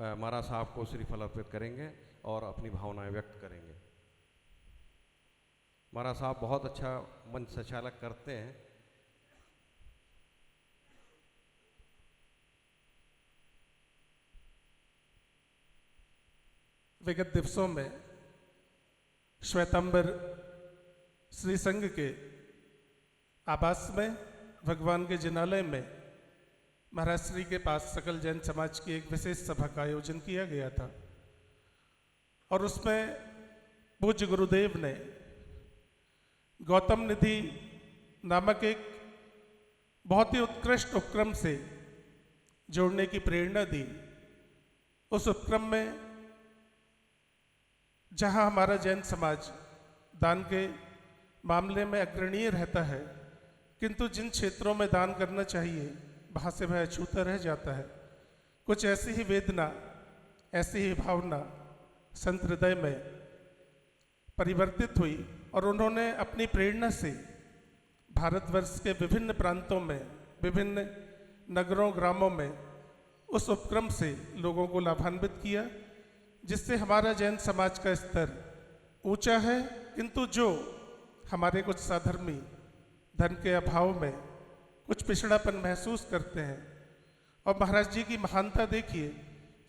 महाराज साहब को श्रीफल अर्पित करेंगे और अपनी भावनाएं व्यक्त करेंगे। महाराज साहब बहुत अच्छा मंच संचालक करते हैं। विगत दिवसों में श्वेतांबर श्री संघ के आवास में भगवान के जिनालय में महाराज श्री के पास सकल जैन समाज की एक विशेष सभा का आयोजन किया गया था और उसमें पूज्य गुरुदेव ने गौतम निधि नामक एक बहुत ही उत्कृष्ट उपक्रम से जोड़ने की प्रेरणा दी। उस उपक्रम में जहां हमारा जैन समाज दान के मामले में अग्रणीय रहता है, किंतु जिन क्षेत्रों में दान करना चाहिए वहाँ से वह अछूता रह जाता है। कुछ ऐसी ही वेदना, ऐसी ही भावना संत हृदय में परिवर्तित हुई और उन्होंने अपनी प्रेरणा से भारतवर्ष के विभिन्न प्रांतों में, विभिन्न नगरों ग्रामों में उस उपक्रम से लोगों को लाभान्वित किया, जिससे हमारा जैन समाज का स्तर ऊंचा है। किंतु जो हमारे कुछ साधर्मी धन के अभाव में कुछ पिछड़ापन महसूस करते हैं, और महाराज जी की महानता देखिए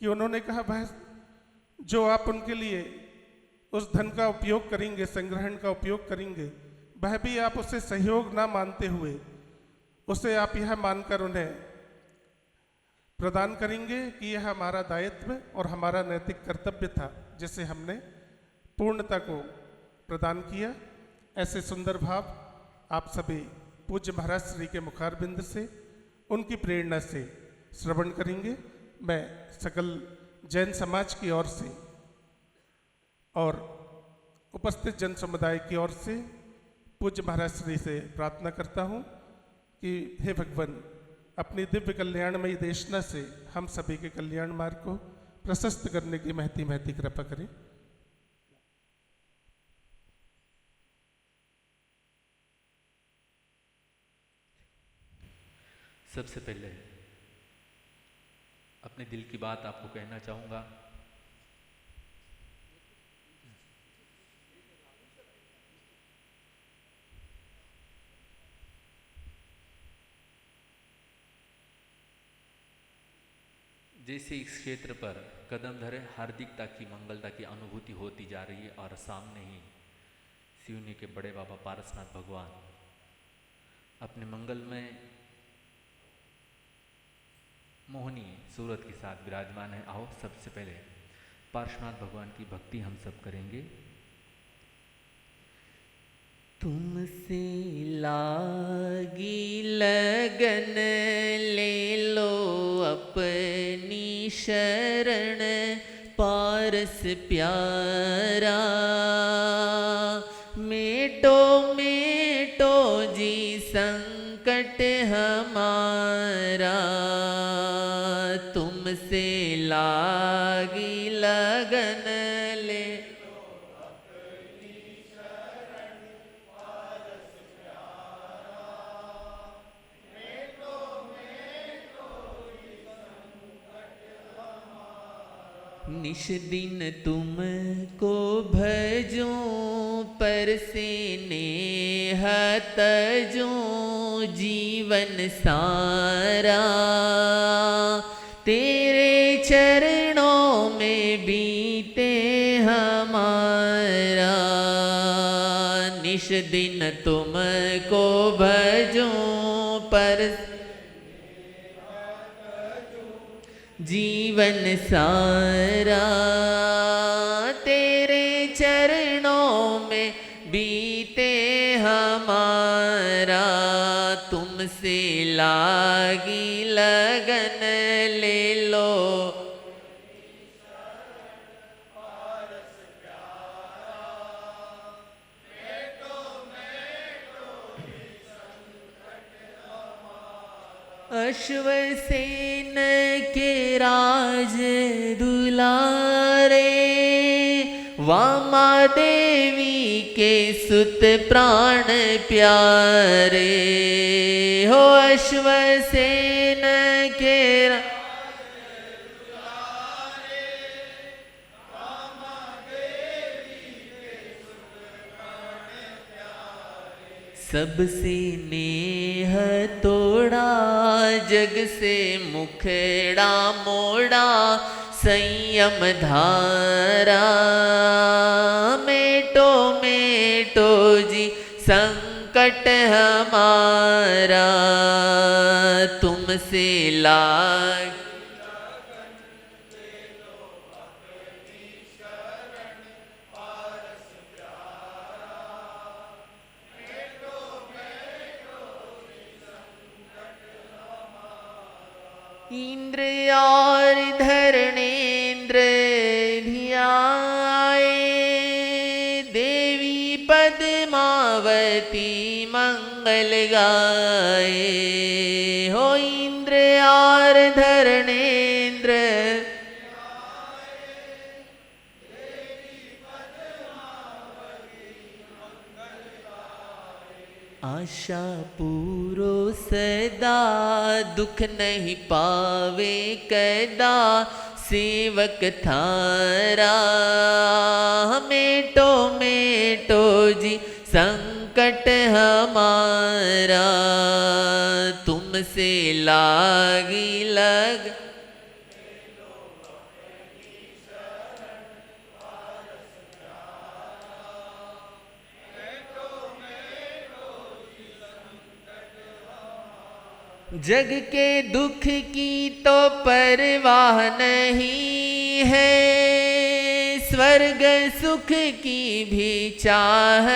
कि उन्होंने कहा वह जो आप उनके लिए उस धन का उपयोग करेंगे, संग्रहण का उपयोग करेंगे, वह भी आप उसे सहयोग ना मानते हुए उसे आप यह मानकर उन्हें प्रदान करेंगे कि यह हमारा दायित्व और हमारा नैतिक कर्तव्य था, जिसे हमने पूर्णता को प्रदान किया। ऐसे सुंदर भाव आप सभी पूज्य महाराज श्री के मुखारबिंद से, उनकी प्रेरणा से श्रवण करेंगे। मैं सकल जैन समाज की ओर से और उपस्थित जन समुदाय की ओर से पूज्य महाराज श्री से प्रार्थना करता हूँ कि हे भगवान, अपनी दिव्य कल्याणमयी देशना से हम सभी के कल्याण मार्ग को प्रशस्त करने की महती महती कृपा करें। सबसे पहले अपने दिल की बात आपको कहना चाहूँगा। जैसे इस क्षेत्र पर कदम धरे हार्दिकता की, मंगलता की अनुभूति होती जा रही है और सामने ही सिवनी के बड़े बाबा पारसनाथ भगवान अपने मंगल में मोहनी सूरत के साथ विराजमान है। आओ सबसे पहले पार्श्वनाथ भगवान की भक्ति हम सब करेंगे। तुमसे लागी लगन ले लो अपनी शरण पारस प्यारा, मेटो मेटो जी संकट हमारा, तुमसे लागी लगन ले अपनी शरण पारस प्यारा, मेटो मेटो जी संकट हमारा। निश दिन तुमको भजूं पर से नेह तजूं जीवन सारा, तेरे चरणों में बीते हमारा। निश दिन तुमको भजूं पर जीवन सारा, तेरे चरणों में बीते हमारा, तुमसे लागी लगन ले लो अश्वसेन के राज दुलारे, वामा देवी के सुत प्राण प्यारे, हो अश्वसेन के राज दुलारे, सबसे नेह तोड़ा, जग से मुखड़ा मोड़ा, संयम धारा। मेटो मेटो जी संकट हमारा, तुमसे लाग इंद्र और धरणेन्द्र धियाए, देवी पद्मावती मंगल गाए। हो इंद्र और धरणेन्द्र आशा पूरो सदा, दुख नहीं पावे कदा, सेवक थारा। मेटो मेटो जी संकट हमारा, तुमसे लागी लग। जग के दुख की तो परवाह नहीं है, स्वर्ग सुख की भी चाह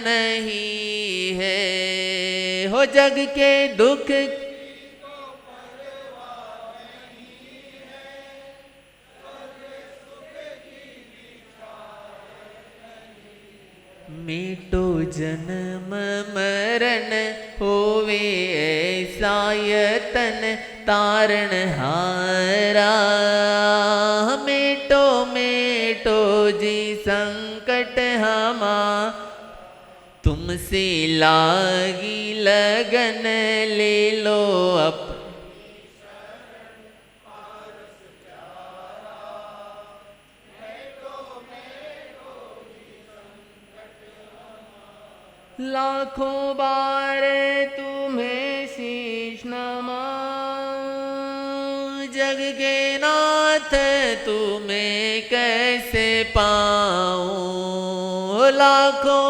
नहीं है। हो जग के दुख मेटो जन्म मरण, होवे ऐसा यतन तारण हारा। मेटो मेटो जी संकट हमा, तुमसे लागी लगन, ले लो अप लाखों बार तुम्हें शीश नमाऊं, जग के नाथ तुम्हें कैसे पाऊं। लाखों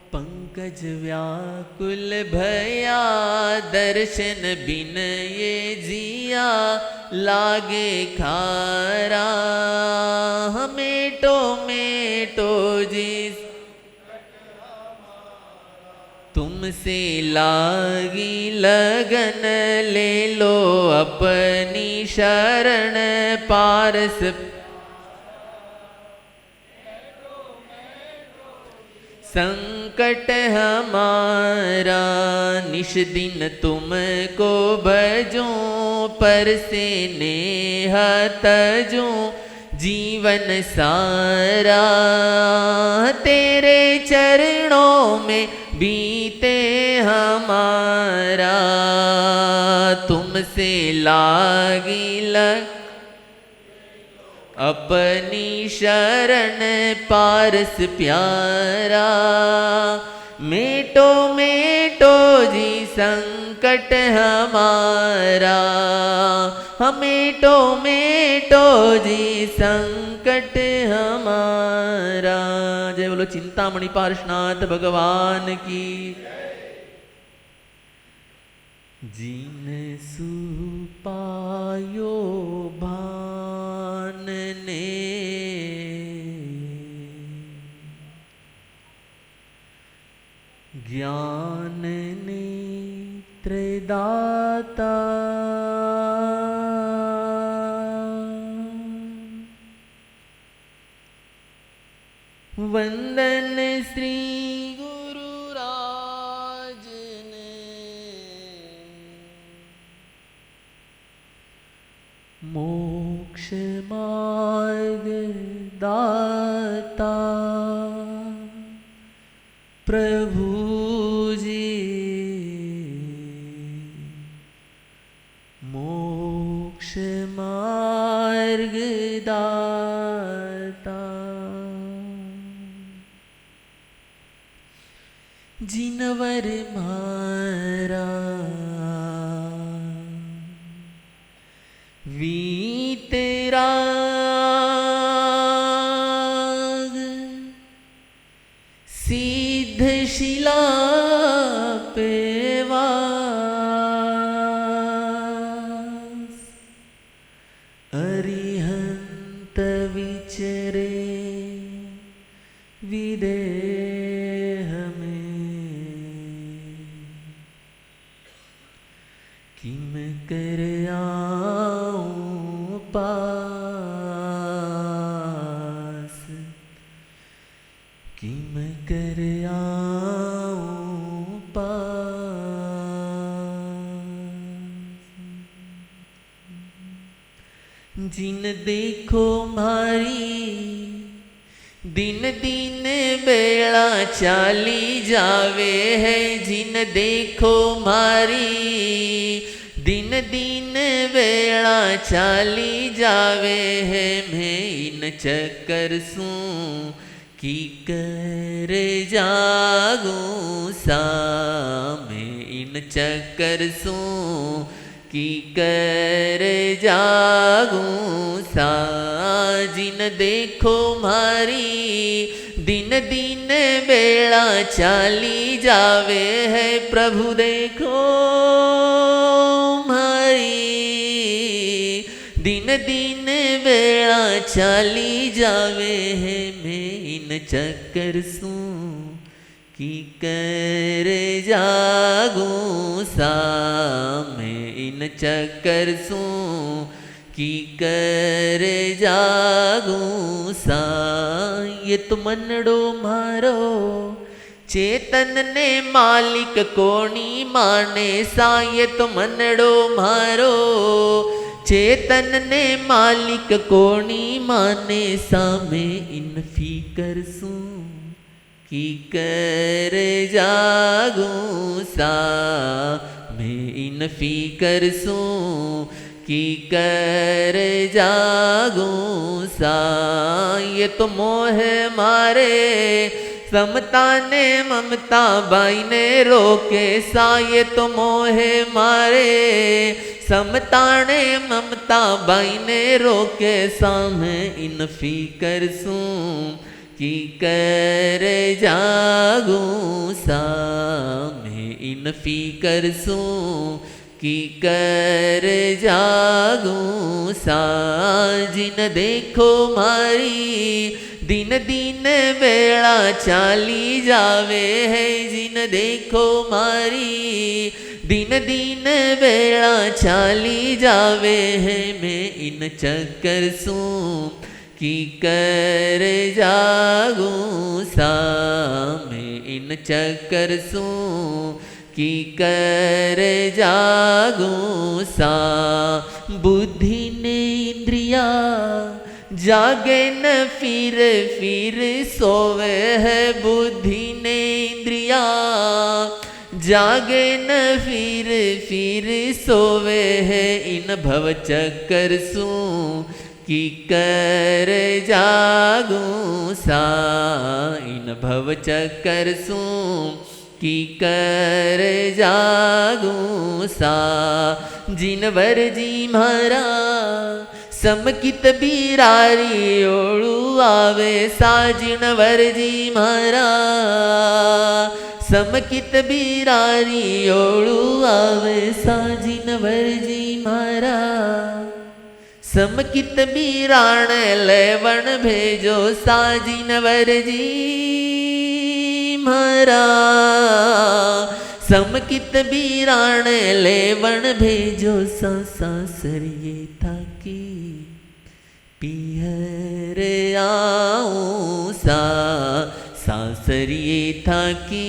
पंकज व्याकुल भया, दर्शन बिन ये जिया लागे खारा। मेटो मेटो जी तुमसे लागी लगन, ले लो अपनी शरण पारस। संकट हमारा निश दिन तुमको भजूं, पर से नेह तजूं जीवन सारा। तेरे चरणों में बीते हमारा, तुमसे लागी लग अपनी शरण पारस प्यारा। मेटो मेटो जी संकट हमारा, मेटो मेटो जी संकट हमारा। जय बोलो चिंतामणि पार्श्वनाथ भगवान की। जीन सुपायो भान ने, ज्ञान नेत्र दाता, वंदन श्री गुरु राज ने। मोक्ष मार्ग दाता प्रभु जी, मोक्ष जिनवर मारा वीतराग सिद्ध शिला पे वास अरिहंत विचरे विदेह में किम कर आऊं पास किम कर आऊं पास जिन देखो मारी दिन दिन बेड़ा चाली जावे है जिन देखो मारी दिन दिन बेड़ा चाली जावे है मैं इन चक्कर सूं की कर जागूं सा मैं इन चक्कर सूं की कर जागूं सा जिन देखो मारी दिन दिन बेड़ा चाली जावे है प्रभु देखो मारी दिन दिन बेड़ा चाली जावे है मैं इन चक्कर सूं की कर जागूं सा मैं इन चक्कर सूं की कर जागूं सा ये तो मनड़ो मारो चेतन ने मालिक कोणी माने सा ये तो मनड़ो मारो चेतन ने मालिक कोणी माने सा मैं इन फीकर सूं की कर जागूं सा मैं इन फीकर सूं की कर जागूं सा ये तो मोह मारे समता ने ममता बाई ने रोके सा ये तो मोह मारे समता ने ममता बाई ने रोके सा मैं इन फीकर सूं की कर जागूं सा मैं इन फीकर सूं की कर जागूं सा जिन देखो मारी दिन दिन बेड़ा चाली जावे है जिन देखो मारी दिन दिन बेड़ा चाली जावे है मैं इन चक्कर सूं की कर जागूं सा मैं इन चक्कर सूं की कर जागूं सा बुद्धि ने इंद्रिया जागे न फिर सोवे है बुद्धि ने इंद्रिया जागे न फिर सोवे है इन भव चक्कर सूं की कर जागूं सा इन भव चक्कर सूं की कर जागूं सा जिनवर जी म्हारा समकित बीरारी ओळू आवे सा जिनवर जी म्हारा समकित बीरारी ओळू आवे सा जिनवर जी म्हारा समकित बीराण लेवण भेजो सा जिनवर जी म्हारा समकित बीराण लेवण भेजो सा सासरिये थाकी पीहर आऊं सा सासरिये थाकी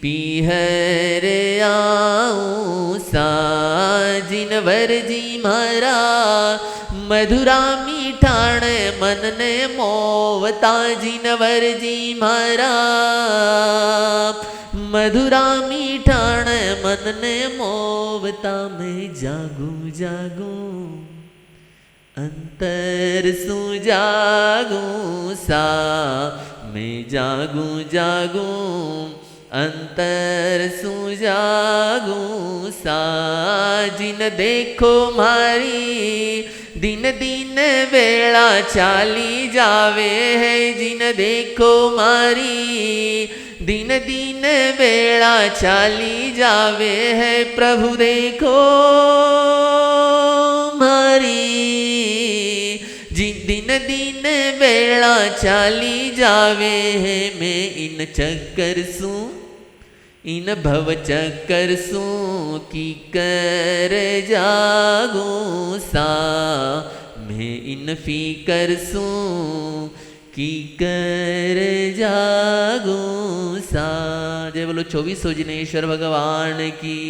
पीहर आऊं सा जिनवर जी म्हारा मधुरा मीठाण मन ने मोवता जिनवर जी म्हारा मधुरा मीठाण मन ने मोवता मैं जागूं जागूं अंतर सु जागूं सा मैं जागूं जागूं अंतर सुजागूं सा जिन देखो मारी दिन दिन वेला चाली जावे है जिन देखो मारी दिन दिन वेला चाली जावे है प्रभु देखो मारी दिन दिन वेला चाली जावे है मैं इन चक्कर सूं इन भव चक्कर सूं की कर जागूं सा मैं इन फीकर सूं की कर जागूं सा। जय बोलो 24 जिनेश्वर भगवान की।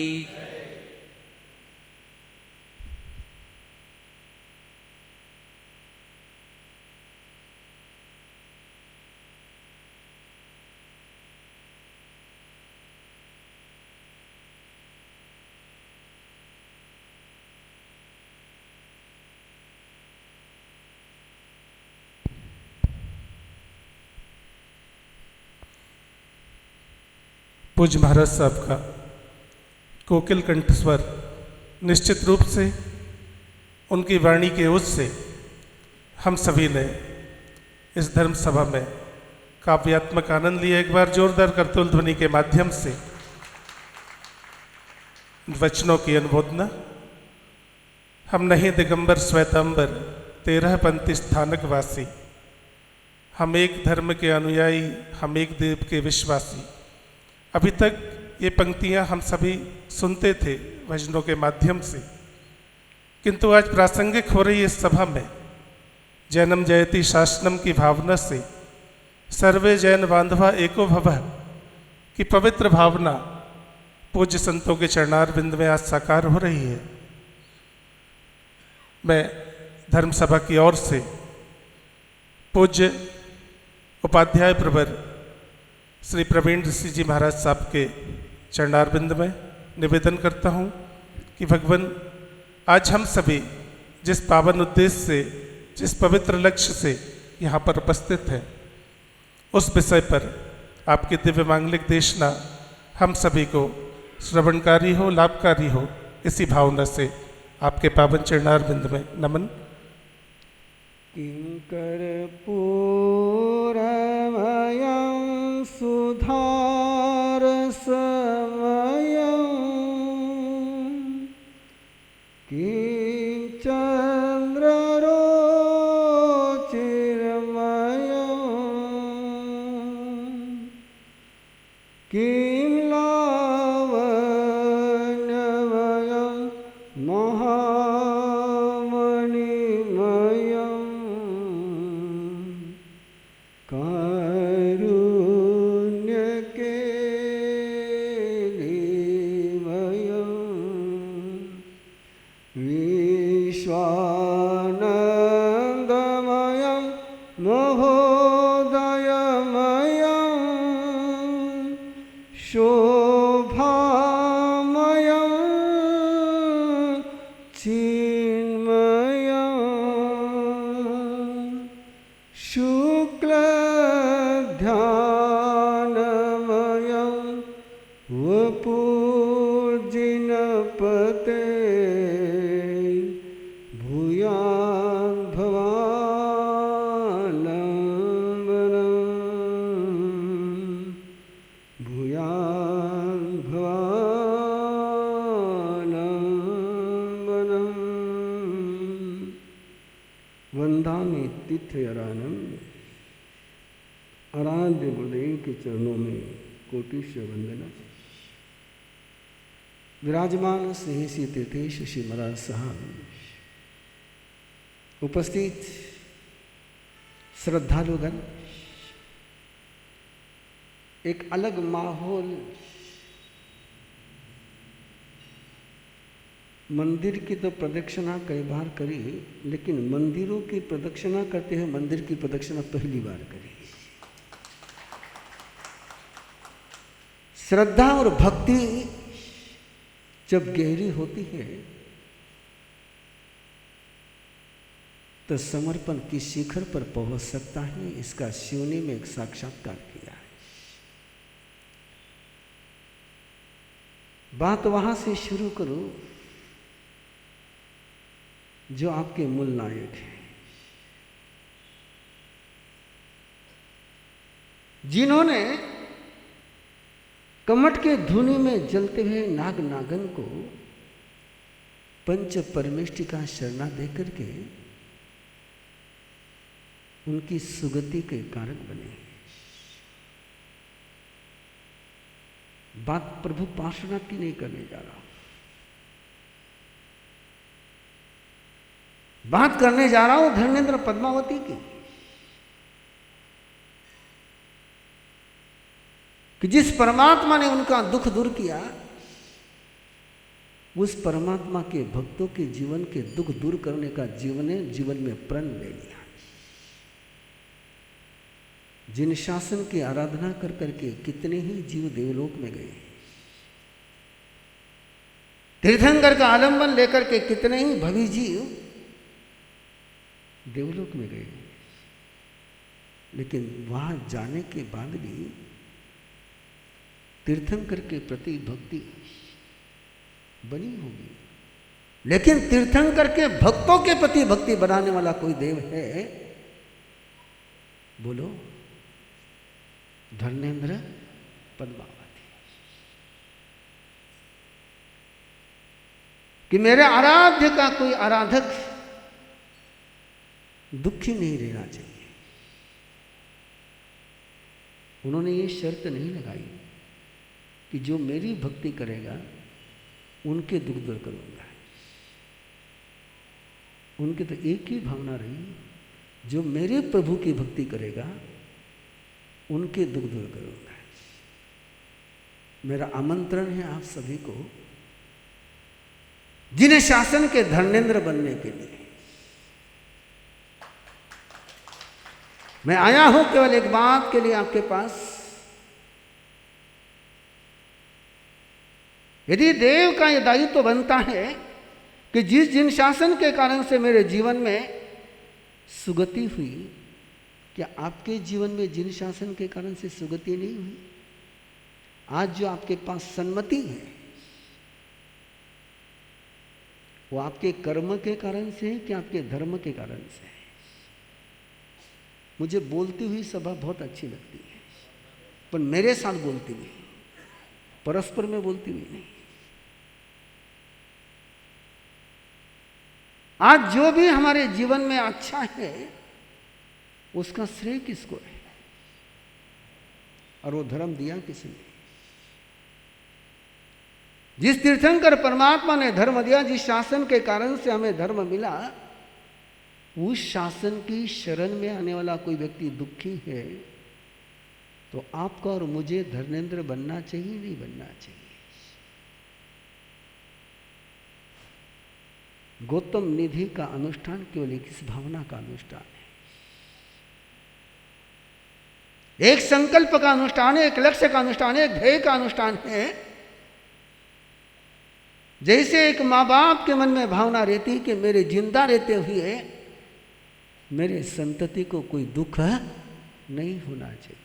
पूज्य महाराज साहब का कोकिल कंठ स्वर निश्चित रूप से उनकी वाणी के ओज से हम सभी ने इस धर्म सभा में काव्यात्मक आनंद लिया। एक बार जोरदार करतोल ध्वनि के माध्यम से वचनों की अनुमोदना। हम नहीं दिगंबर श्वेतांबर 13 पंथी स्थानक वासी, हम एक धर्म के अनुयायी, हम एक देव के विश्वासी। अभी तक ये पंक्तियां हम सभी सुनते थे भजनों के माध्यम से, किंतु आज प्रासंगिक हो रही इस सभा में जैनम जयति शासनम की भावना से सर्वे जैन बांधवा एको भवः की पवित्र भावना पूज्य संतों के चरणारविंद में आज साकार हो रही है। मैं धर्म सभा की ओर से पूज्य उपाध्याय प्रवर श्री प्रवीण ऋषि जी महाराज साहब के चरणारविंद में निवेदन करता हूँ कि भगवान आज हम सभी जिस पावन उद्देश्य से, जिस पवित्र लक्ष्य से यहाँ पर उपस्थित हैं, उस विषय पर आपकी दिव्य मांगलिक देशना हम सभी को श्रवणकारी हो, लाभकारी हो, इसी भावना से आपके पावन चरणारविंद में नमन। किंकर पूरमयं सुधार समयं किं चन्द्ररोचिरमयं किं लावण्यमयं महामणिमयं कारुण्यकेलिमयं विश्वानन्दमयं महोदयमयं शोभामयं चिन्मयं शुक्लध्यानमयं वपुर्जिनपते भूयान् भवानम्बरम् भूयान् भवानम्बरम् वंदामि तीर्थयारानम। आराध्य गुरुदेव के चरणों में कोटिश वंदना। विराजमान स्नेही तीर्थेश श्री महाराज साहब, उपस्थित श्रद्धालुगण, एक अलग माहौल मंदिर की तो प्रदक्षिणा कई बार करी, लेकिन मंदिरों की प्रदक्षिणा करते हुए मंदिर की प्रदक्षिणा पहली बार करी। श्रद्धा और भक्ति जब गहरी होती है तो समर्पण की शिखर पर पहुंच सकता है। इसका शिव ने में एक साक्षात्कार किया है। बात वहां से शुरू करो जो आपके मूल नायक हैं, जिन्होंने कमट के धुनी में जलते हुए नाग नागन को पंच परमेष्टि का शरणा देकर के उनकी सुगति के कारक बने। बात प्रभु पार्श्वनाथ की नहीं करने जा रहा, बात करने जा रहा हूं धर्मेंद्र पद्मावती की, कि जिस परमात्मा ने उनका दुख दूर किया, उस परमात्मा के भक्तों के जीवन के दुख दूर करने का जीवन में प्रण ले लिया। जिन शासन की आराधना कर करके कितने ही जीव देवलोक में गए, तीर्थंकर का आलंबन लेकर के कितने ही भवी जीव देवलोक में गए, लेकिन वहां जाने के बाद भी तीर्थंकर के प्रति भक्ति बनी होगी, लेकिन तीर्थंकर के भक्तों के प्रति भक्ति बनाने वाला कोई देव है? बोलो, धर्मेंद्र पद्मावती। कि मेरे आराध्य का कोई आराधक दुखी नहीं रहना चाहिए। उन्होंने ये शर्त नहीं लगाई कि जो मेरी भक्ति करेगा उनके दुख दूर करूंगा। उनकी तो एक ही भावना रही, जो मेरे प्रभु की भक्ति करेगा उनके दुख दूर करूंगा। मेरा आमंत्रण है आप सभी को जिन्हें शासन के धर्मेंद्र बनने के लिए। मैं आया हूं केवल एक बात के लिए आपके पास, यदि देव का यह दायित्व तो बनता है कि जिन शासन के कारण से मेरे जीवन में सुगति हुई, क्या आपके जीवन में जिन शासन के कारण से सुगति नहीं हुई? आज जो आपके पास सन्मति है वो आपके कर्म के कारण से है कि आपके धर्म के कारण से है? मुझे बोलती हुई सभा बहुत अच्छी लगती है, पर मेरे साथ बोलती हुई, परस्पर में बोलती हुई नहीं। आज जो भी हमारे जीवन में अच्छा है उसका श्रेय किसको है? और वो धर्म दिया किसने? जिस तीर्थंकर परमात्मा ने धर्म दिया, जिस शासन के कारण से हमें धर्म मिला, उस शासन की शरण में आने वाला कोई व्यक्ति दुखी है तो आपका और मुझे धर्मेंद्र बनना चाहिए नहीं बनना चाहिए? गौतम निधि का अनुष्ठान केवल एक इस भावना का अनुष्ठान है, एक संकल्प का अनुष्ठान है, एक लक्ष्य का अनुष्ठान है, एक ध्येय का अनुष्ठान है। जैसे एक माँ बाप के मन में भावना रहती है कि मेरे जिंदा रहते हुए मेरे संतति को कोई दुख नहीं होना चाहिए,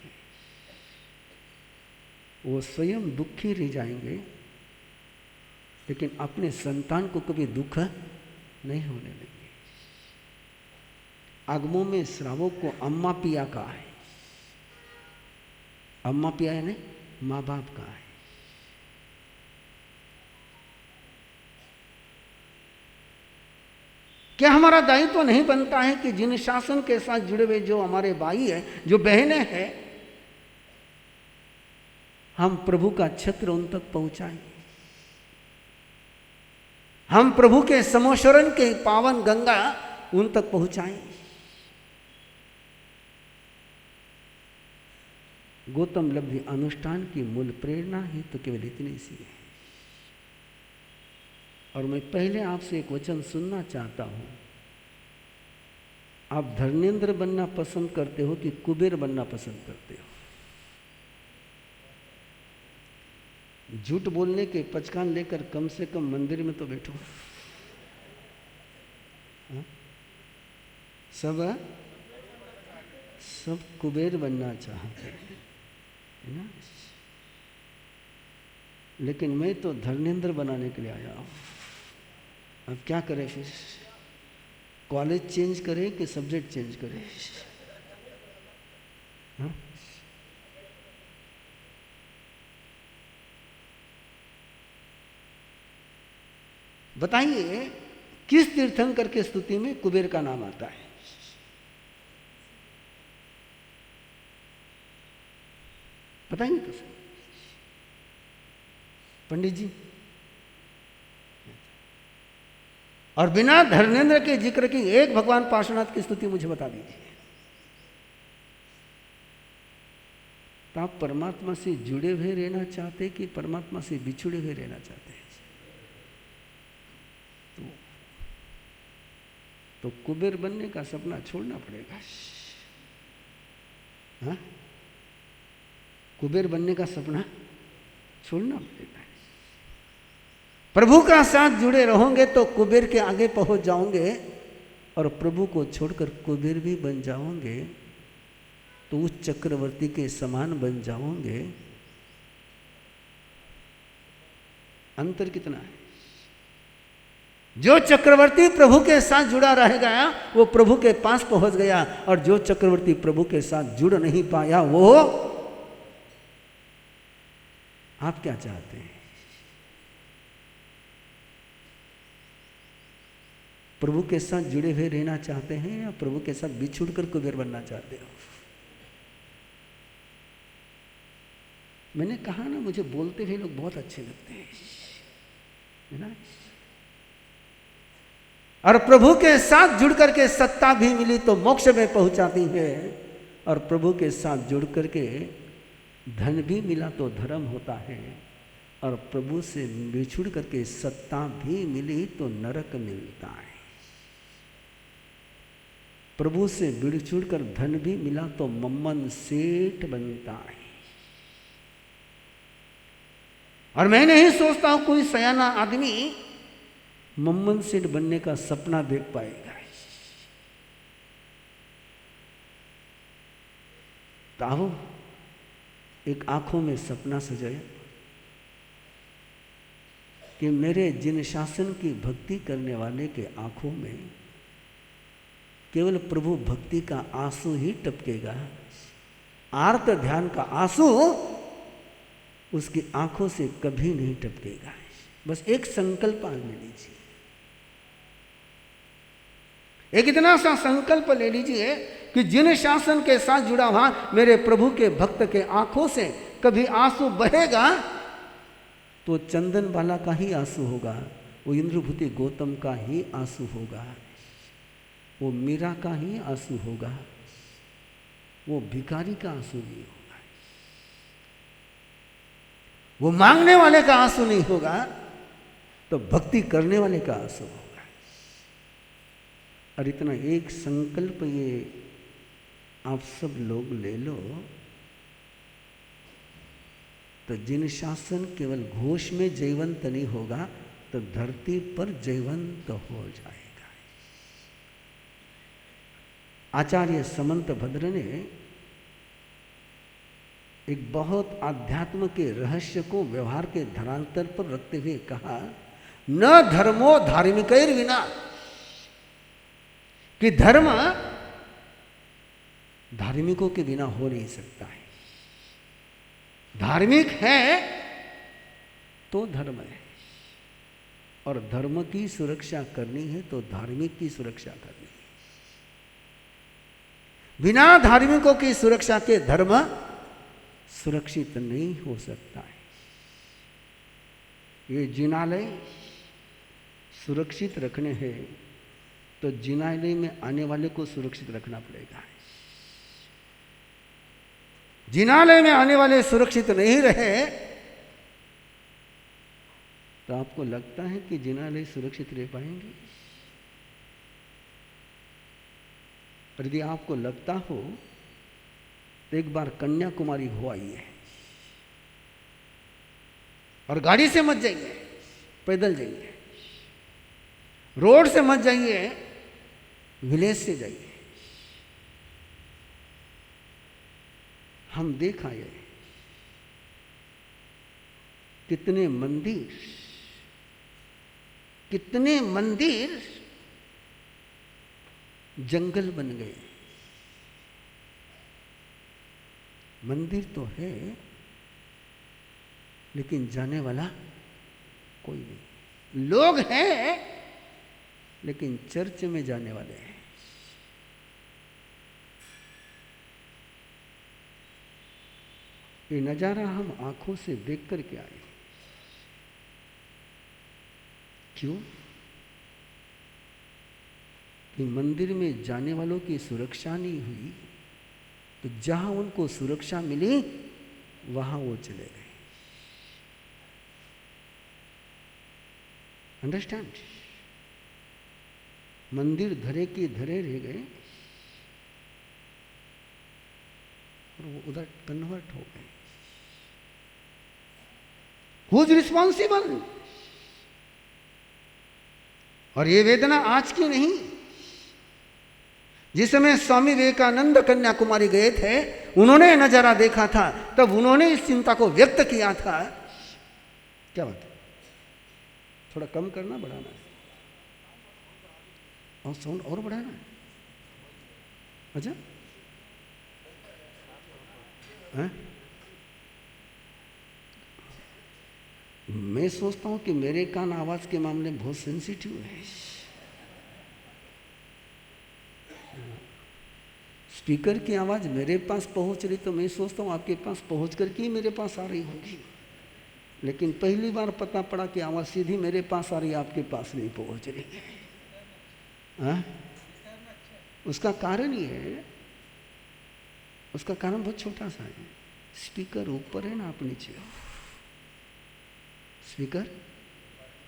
वो स्वयं दुखी रह जाएंगे लेकिन अपने संतान को कभी दुख नहीं होने देंगे। आगमों में श्रावों को अम्मा पिया कहा है, अम्मा पिया यानी माँ बाप का है। क्या हमारा दायित्व तो नहीं बनता है कि जिन शासन के साथ जुड़े हुए जो हमारे भाई हैं, जो बहनें हैं, हम प्रभु का छत्र उन तक पहुंचाएं, हम प्रभु के समोशरण के पावन गंगा उन तक पहुंचाएं। गौतम लब्धि अनुष्ठान की मूल प्रेरणा ही तो केवल इतनी सी है। और मैं पहले आपसे एक वचन सुनना चाहता हूं, आप धर्मेंद्र बनना पसंद करते हो कि कुबेर बनना पसंद करते हो? झूठ बोलने के पचकान लेकर कम से कम मंदिर में तो बैठो। हा? सब कुबेर बनना चाहते हैं, है ना? लेकिन मैं तो धर्मेंद्र बनाने के लिए आया हूँ। अब क्या करें फिर? कॉलेज चेंज करें कि सब्जेक्ट चेंज करें? हाँ? बताइए किस तीर्थंकर के स्तुति में कुबेर का नाम आता है? बताएंगे तो सही पंडित जी। और बिना धर्मेंद्र के जिक्र की एक भगवान पार्श्वनाथ की स्तुति मुझे बता दीजिए। तो आप परमात्मा से जुड़े हुए रहना चाहते कि परमात्मा से बिछुड़े हुए रहना चाहते हैं? तो कुबेर बनने का सपना छोड़ना पड़ेगा। हाँ? कुबेर बनने का सपना छोड़ना पड़ेगा। प्रभु का साथ जुड़े रहोगे तो कुबेर के आगे पहुंच जाओगे, और प्रभु को छोड़कर कुबेर भी बन जाओगे तो उस चक्रवर्ती के समान बन जाओगे। अंतर कितना है? जो चक्रवर्ती प्रभु के साथ जुड़ा रह गया वो प्रभु के पास पहुंच गया, और जो चक्रवर्ती प्रभु के साथ जुड़ नहीं पाया वो, आप क्या चाहते हैं? प्रभु के साथ जुड़े हुए रहना चाहते हैं या प्रभु के साथ बिछुड़ कर कुबेर बनना चाहते हो? मैंने कहा ना, मुझे बोलते हुए लोग बहुत अच्छे लगते हैं, है ना? और प्रभु के साथ जुड़ करके सत्ता भी मिली तो मोक्ष में पहुंचाती है, और प्रभु के साथ जुड़ करके धन भी मिला तो धर्म होता है, और प्रभु से बिछुड़ करके सत्ता भी मिली तो नरक मिलता है। प्रभु से बिछुड़ कर धन भी मिला तो मम्मन सेठ बनता है। और मैं नहीं सोचता हूं कोई सयाना आदमी मम्मन सेठ बनने का सपना देख पाएगा। ताऊ एक आंखों में सपना सजाया कि मेरे जिन शासन की भक्ति करने वाले के आंखों में केवल प्रभु भक्ति का आंसू ही टपकेगा, आर्त ध्यान का आंसू उसकी आंखों से कभी नहीं टपकेगा। बस एक संकल्प आज ले लीजिए, एक इतना सा संकल्प ले लीजिए कि जिन शासन के साथ जुड़ा हुआ मेरे प्रभु के भक्त के आंखों से कभी आंसू बहेगा तो चंदन बाला का ही आंसू होगा, वो इंद्रभूति गौतम का ही आंसू होगा, वो मीरा का ही आंसू होगा, वो भिखारी का आंसू नहीं होगा, वो मांगने वाले का आंसू नहीं होगा, तो भक्ति करने वाले का आंसू होगा। और इतना एक संकल्प ये आप सब लोग ले लो तो जिन शासन केवल घोष में जयवंत नहीं होगा तो धरती पर जयवंत हो जाएगा। आचार्य समंत भद्र ने एक बहुत आध्यात्म के रहस्य को व्यवहार के धरातल पर रखते हुए कहा, न धर्मो धार्मिकैर विना, कि धर्म धार्मिकों के बिना हो नहीं सकता है। धार्मिक है तो धर्म है, और धर्म की सुरक्षा करनी है तो धार्मिक की सुरक्षा करनी है। बिना धार्मिकों की सुरक्षा के धर्म सुरक्षित नहीं हो सकता है। ये जिनालय सुरक्षित रखने हैं तो जिनालय में आने वाले को सुरक्षित रखना पड़ेगा। जिनालय में आने वाले सुरक्षित नहीं रहे तो आपको लगता है कि जिनालय सुरक्षित रह पाएंगे? और यदि आपको लगता हो तो एक बार कन्याकुमारी हो आइए, और गाड़ी से मत जाइए, पैदल जाइए, रोड से मत जाइए, विलेज से जाइए। हम देख आए कितने मंदिर जंगल बन गए। मंदिर तो है लेकिन जाने वाला कोई नहीं। लोग हैं लेकिन चर्च में जाने वाले हैं। ये नजारा हम आंखों से देख कर के आए। क्यों? कि मंदिर में जाने वालों की सुरक्षा नहीं हुई, तो जहां उनको सुरक्षा मिली वहां वो चले गए। अंडरस्टैंड? मंदिर धरे के धरे रह गए और वो उधर कन्वर्ट हो गए। Who is responsible? और ये वेदना आज की नहीं। जिस समय स्वामी विवेकानंद कन्याकुमारी गए थे, उन्होंने नजारा देखा था, तब उन्होंने इस चिंता को व्यक्त किया था। क्या बात है? थोड़ा कम करना, बढ़ाना है और साउंड और बढ़ाना है। अच्छा है? मैं सोचता हूं कि मेरे कान आवाज के मामले में बहुत सेंसिटिव है। स्पीकर की आवाज मेरे पास पहुंच रही तो मैं सोचता हूं आपके पास पहुंच करके ही मेरे पास आ रही होगी, लेकिन पहली बार पता पड़ा कि आवाज सीधी मेरे पास आ रही, आपके पास नहीं पहुंच रही है। उसका कारण ये है, उसका कारण बहुत छोटा सा है। स्पीकर ऊपर है ना, आप नीचे हो। स्पीकर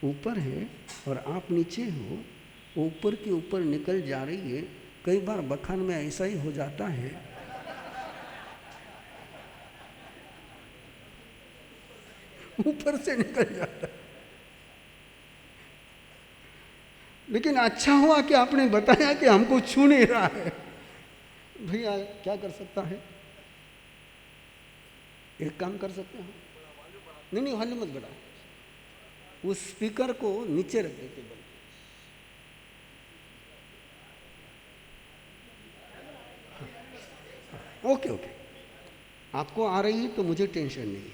ऊपर है और आप नीचे हो, ऊपर के ऊपर निकल जा रही है। कई बार बखान में ऐसा ही हो जाता है। ऊपर से निकल जाता है। लेकिन अच्छा हुआ कि आपने बताया कि हमको छू नहीं रहा है। भैया क्या कर सकता है? एक काम कर सकते हैं, नहीं वॉल्यूम मत बढ़ाओ, उस स्पीकर को नीचे रख देते बंद। ओके ओके, आपको आ रही है तो मुझे टेंशन नहीं है।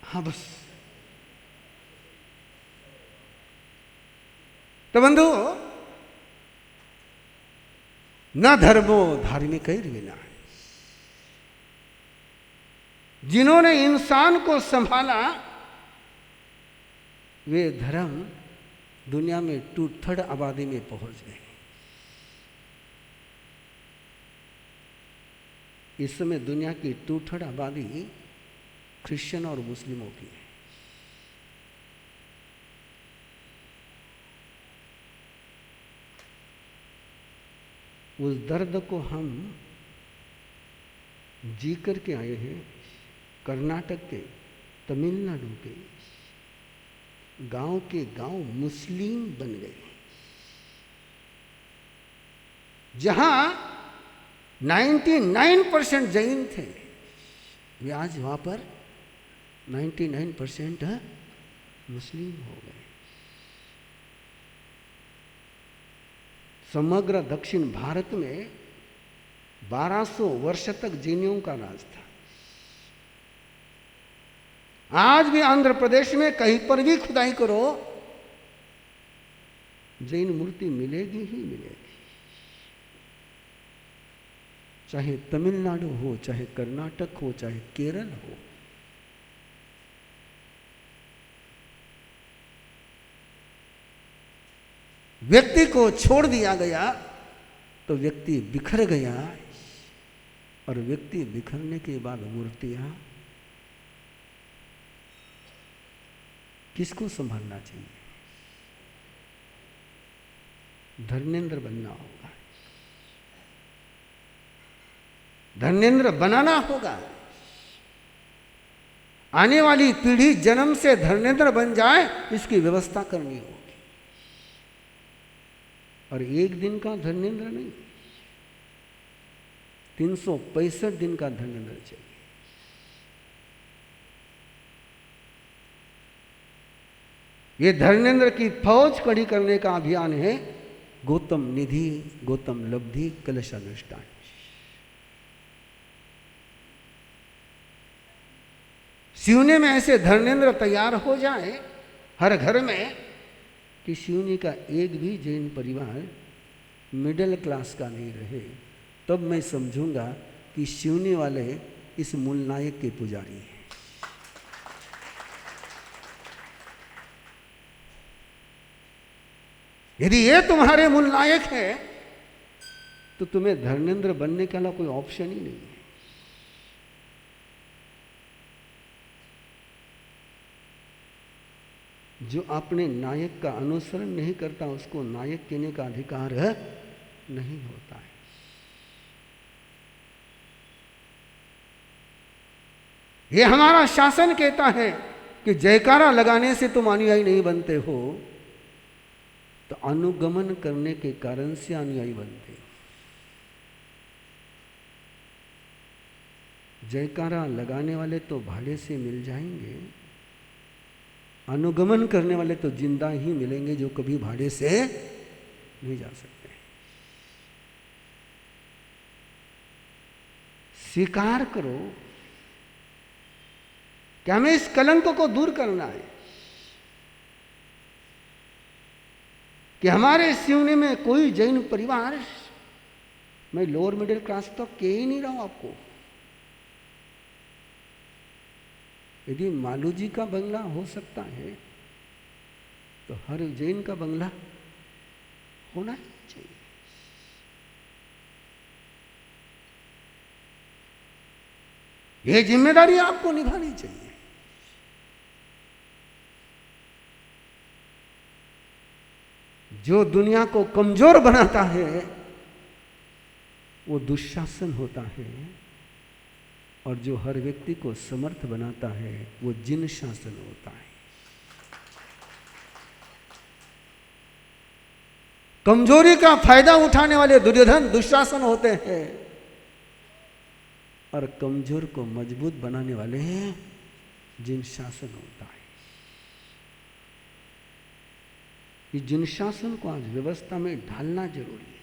हाँ बस। तो बंधु, न धर्मो धार्मिकैर्विना, जिन्होंने इंसान को संभाला वे धर्म दुनिया में 2/3 आबादी में पहुंच गए। इस समय दुनिया की 2/3 आबादी क्रिश्चियन और मुस्लिमों की है। उस दर्द को हम जी करके आए हैं। कर्नाटक के, तमिलनाडु के गांव मुस्लिम बन गए। जहां 99% जैन थे, वे आज वहां पर 99% मुस्लिम हो गए। समग्र दक्षिण भारत में 1200 वर्ष तक जैनियों का राज था। आज भी आंध्र प्रदेश में कहीं पर भी खुदाई करो, जैन मूर्ति मिलेगी ही मिलेगी। चाहे तमिलनाडु हो, चाहे कर्नाटक हो, चाहे केरल हो। व्यक्ति को छोड़ दिया गया तो व्यक्ति बिखर गया, और व्यक्ति बिखरने के बाद मूर्तियां किसको संभालना चाहिए? धर्मेंद्र बनना होगा, धर्मेंद्र बनाना होगा। आने वाली पीढ़ी जन्म से धर्मेंद्र बन जाए, इसकी व्यवस्था करनी होगी। और एक दिन का धर्मेंद्र नहीं, 365 दिन का धर्मेंद्र चाहिए। ये धर्मेंद्र की फौज कड़ी करने का अभियान है। गौतम निधि, गौतम लब्धि, कलश अनुष्ठान। सिवनी में ऐसे धर्मेंद्र तैयार हो जाए हर घर में कि सिवनी का एक भी जैन परिवार मिडिल क्लास का नहीं रहे, तब मैं समझूंगा कि सिवनी वाले इस मूल नायक के पुजारी हैं। यदि ये तुम्हारे मूल नायक है तो तुम्हें धर्मेंद्र बनने के अलावा कोई ऑप्शन ही नहीं है। जो अपने नायक का अनुसरण नहीं करता उसको नायक कहने का अधिकार नहीं होता है। ये हमारा शासन कहता है कि जयकारा लगाने से तुम अनुयायी नहीं बनते हो, तो अनुगमन करने के कारण से अनुयायी बनते हो। जयकारा लगाने वाले तो भाड़े से मिल जाएंगे, अनुगमन करने वाले तो जिंदा ही मिलेंगे, जो कभी भाड़े से नहीं जा सकते। स्वीकार करो कि हमें इस कलंक को दूर करना है कि हमारे सिवनी में कोई जैन परिवार, मैं लोअर मिडिल क्लास तो कह ही नहीं रहा हूं आपको। यदि मालू जी का बंगला हो सकता है तो हर जैन का बंगला होना चाहिए। यह जिम्मेदारी आपको निभानी चाहिए। जो दुनिया को कमजोर बनाता है वो दुशासन होता है, और जो हर व्यक्ति को समर्थ बनाता है वो जिन शासन होता है। कमजोरी का फायदा उठाने वाले दुर्योधन दुशासन होते हैं, और कमजोर को मजबूत बनाने वाले जिन शासन होता है। ये जिन शासन को आज व्यवस्था में ढालना जरूरी है।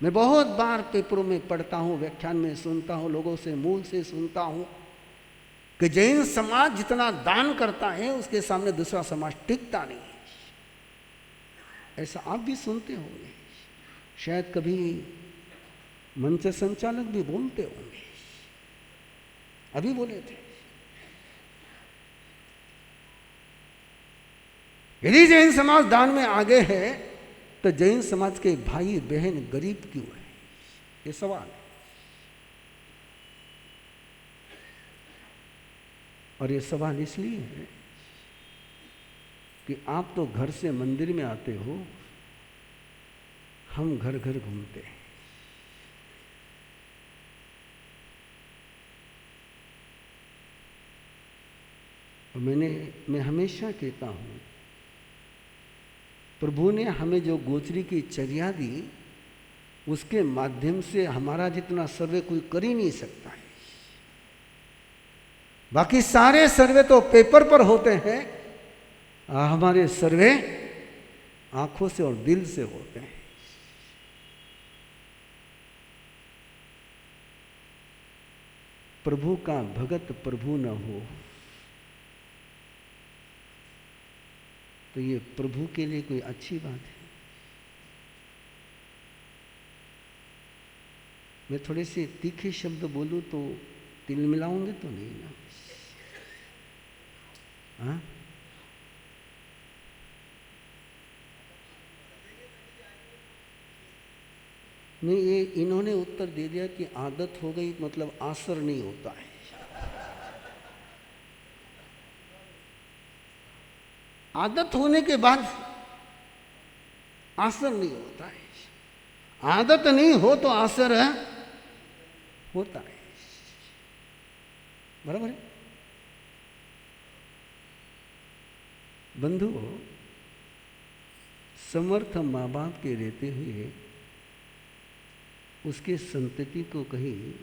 मैं बहुत बार पेपरों में पढ़ता हूं, व्याख्यान में सुनता हूं, लोगों से मुंह से सुनता हूं कि जैन समाज जितना दान करता है उसके सामने दूसरा समाज टिकता नहीं है। ऐसा आप भी सुनते होंगे, शायद कभी मंच संचालक भी बोलते होंगे, अभी बोले थे। यदि जैन समाज दान में आगे है तो जैन समाज के भाई बहन गरीब क्यों है, ये सवाल है। और ये सवाल इसलिए है कि आप तो घर से मंदिर में आते हो, हम घर घर घूमते हैं। और मैं हमेशा कहता हूं, प्रभु ने हमें जो गोचरी की चर्या दी उसके माध्यम से हमारा जितना सर्वे कोई कर ही नहीं सकता है। बाकी सारे सर्वे तो पेपर पर होते हैं, हमारे सर्वे आंखों से और दिल से होते हैं। प्रभु का भगत प्रभु न हो तो ये प्रभु के लिए कोई अच्छी बात है। मैं थोड़े से तीखे शब्द बोलूं तो तिल मिलाऊंगे तो नहीं ना? हाँ, नहीं, ये इन्होंने उत्तर दे दिया कि आदत हो गई मतलब आसर नहीं होता है। आदत होने के बाद आसर नहीं होता है। आदत नहीं हो तो आसर होता है। बराबर है बंधुओं, समर्थ माँ बाप के रहते हुए उसके संतति को कहीं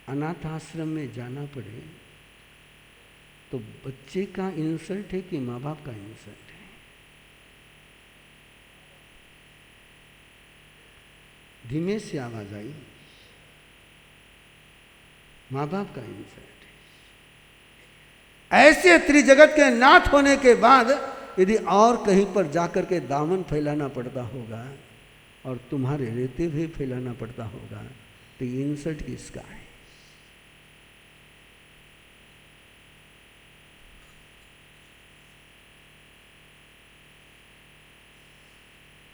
अनाथ आश्रम में जाना पड़े तो बच्चे का इंसल्ट है कि माँ बाप का इंसल्ट है? धीमे से आवाज आई, माँ बाप का इंसल्ट है। ऐसे त्रिजगत के नाथ होने के बाद यदि और कहीं पर जाकर के दामन फैलाना पड़ता होगा और तुम्हारे रहते हुए फैलाना पड़ता होगा तो ये इंसल्ट किसका है?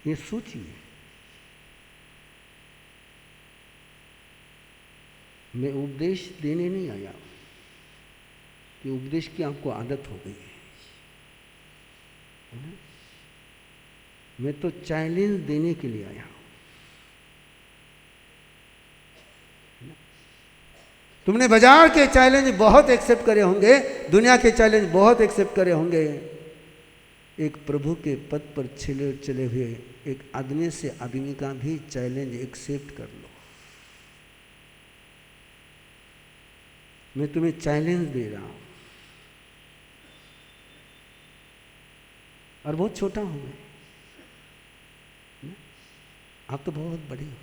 ये सोचिए। मैं उपदेश देने नहीं आया कि उपदेश की आपको आदत हो गई है ना? मैं तो चैलेंज देने के लिए आया हूं। तुमने बाजार के चैलेंज बहुत एक्सेप्ट करे होंगे, दुनिया के चैलेंज बहुत एक्सेप्ट करे होंगे। एक प्रभु के पद पर चले हुए एक आदमी से आदमी का भी चैलेंज एक्सेप्ट कर लो। मैं तुम्हें चैलेंज दे रहा हूं और बहुत छोटा हूं मैं। आप तो बहुत बड़े हो,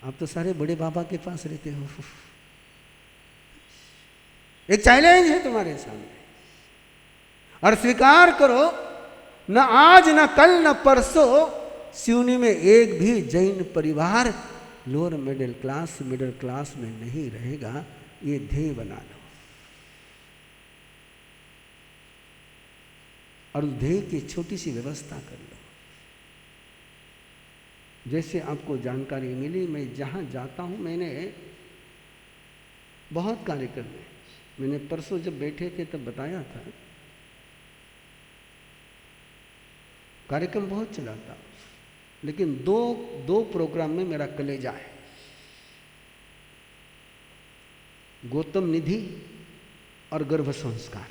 आप तो सारे बड़े बाबा के पास रहते हो। एक चैलेंज है तुम्हारे सामने और स्वीकार करो, न आज न कल न परसों सिवनी में एक भी जैन परिवार लोअर मिडिल क्लास में नहीं रहेगा। ये ध्येय बना लो और उस ध्येय की छोटी सी व्यवस्था कर लो। जैसे आपको जानकारी मिली, मैं जहाँ जाता हूँ मैंने बहुत कार्यक्रम में, मैंने परसों जब बैठे थे तब बताया था, कार्यक्रम बहुत चलाता, लेकिन दो प्रोग्राम में मेरा कलेजा है। गौतम निधि और गर्भ संस्कार।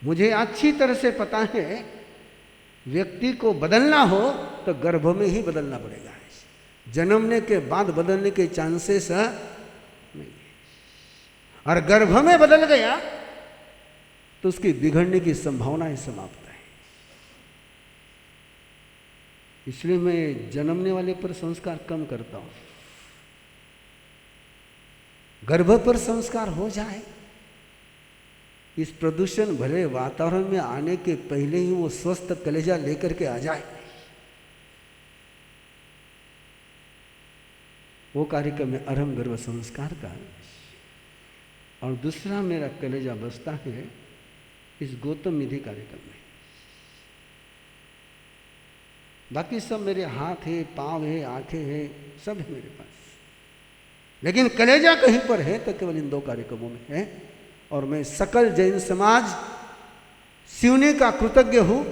मुझे अच्छी तरह से पता है व्यक्ति को बदलना हो तो गर्भ में ही बदलना पड़ेगा, जन्मने के बाद बदलने के चांसेस नहीं है। और गर्भ में बदल गया तो उसकी बिगड़ने की संभावनाएं समाप्त है। इसलिए मैं जन्मने वाले पर संस्कार कम करता हूं। गर्भ पर संस्कार हो जाए, इस प्रदूषण भरे वातावरण में आने के पहले ही वो स्वस्थ कलेजा लेकर के आ जाए, वो कार्यक्रम में आरंभ गर्भ संस्कार का। और दूसरा मेरा कलेजा बसता है इस गौतम निधि कार्यक्रम में। बाकी सब मेरे हाथ है, पांव है, आंखें है, सब है मेरे पास, लेकिन कलेजा कहीं पर है तो केवल इन दो कार्यक्रमों में है। और मैं सकल जैन समाज सिवनी का कृतज्ञ हूं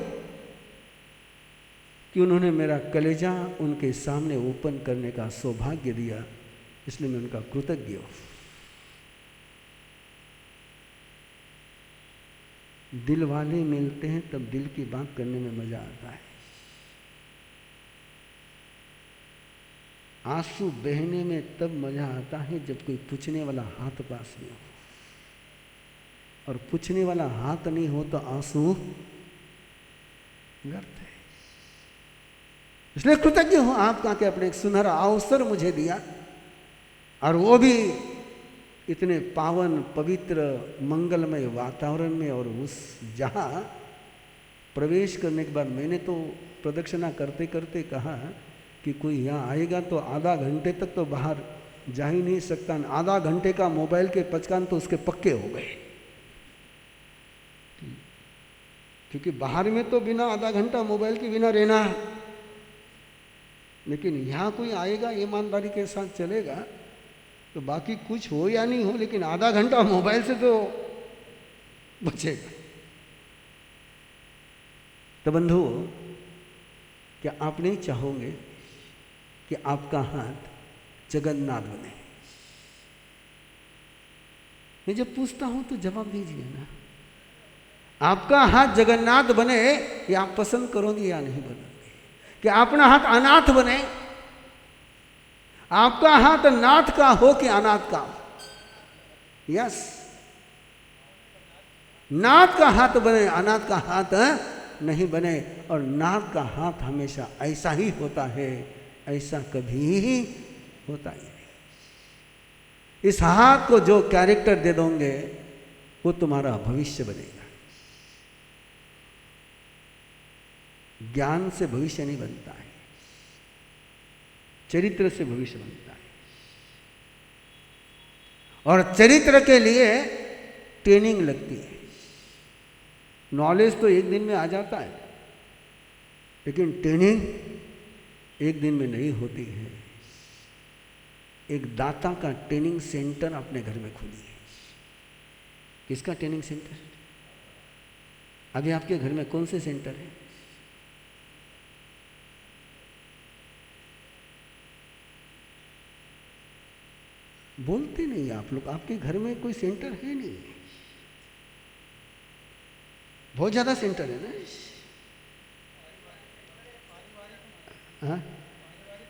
कि उन्होंने मेरा कलेजा उनके सामने ओपन करने का सौभाग्य दिया, इसलिए मैं उनका कृतज्ञ हूं। दिल वाले मिलते हैं तब दिल की बात करने में मजा आता है। आंसू बहने में तब मजा आता है जब कोई पूछने वाला हाथ पास में हो, और पूछने वाला हाथ नहीं हो तो आंसू व्यर्थ है। इसलिए कृतज्ञ हूं आपका कि अपने एक सुनहरा अवसर मुझे दिया, और वो भी इतने पावन पवित्र मंगलमय वातावरण में। और उस जहां प्रवेश करने के बाद मैंने तो प्रदक्षिणा करते करते कहा कि कोई यहाँ आएगा तो आधा घंटे तक तो बाहर जा ही नहीं सकता। आधा घंटे का मोबाइल के पचकान तो उसके पक्के हो गए, क्योंकि बाहर में तो बिना आधा घंटा मोबाइल के बिना रहना है, लेकिन यहाँ कोई आएगा ईमानदारी के साथ चलेगा तो बाकी कुछ हो या नहीं हो, लेकिन आधा घंटा मोबाइल से तो बचेगा। तो बंधुओं, क्या आप नहीं चाहोगे कि आपका हाथ जगन्नाथ बने? मैं जब पूछता हूं तो जवाब दीजिए ना। आपका हाथ जगन्नाथ बने या आप पसंद करोगे या नहीं बनोगे? कि अपना हाथ अनाथ बने? आपका हाथ नाथ का हो कि अनाथ का? यस, नाथ का हाथ बने, अनाथ का हाथ नहीं बने। और नाथ का हाथ हमेशा ऐसा ही होता है, ऐसा कभी होता ही नहीं। इस हाथ को जो कैरेक्टर दे दोगे वो तुम्हारा भविष्य बनेगा। ज्ञान से भविष्य नहीं बनता है, चरित्र से भविष्य बनता है। और चरित्र के लिए ट्रेनिंग लगती है। नॉलेज तो एक दिन में आ जाता है, लेकिन ट्रेनिंग एक दिन में नहीं होती है। एक दाता का ट्रेनिंग सेंटर अपने घर में खोली है। किसका ट्रेनिंग सेंटर? अभी आपके घर में कौन से सेंटर है? बोलते नहीं आप लोग। आपके घर में कोई सेंटर है नहीं? बहुत ज्यादा सेंटर है ना। हाँ?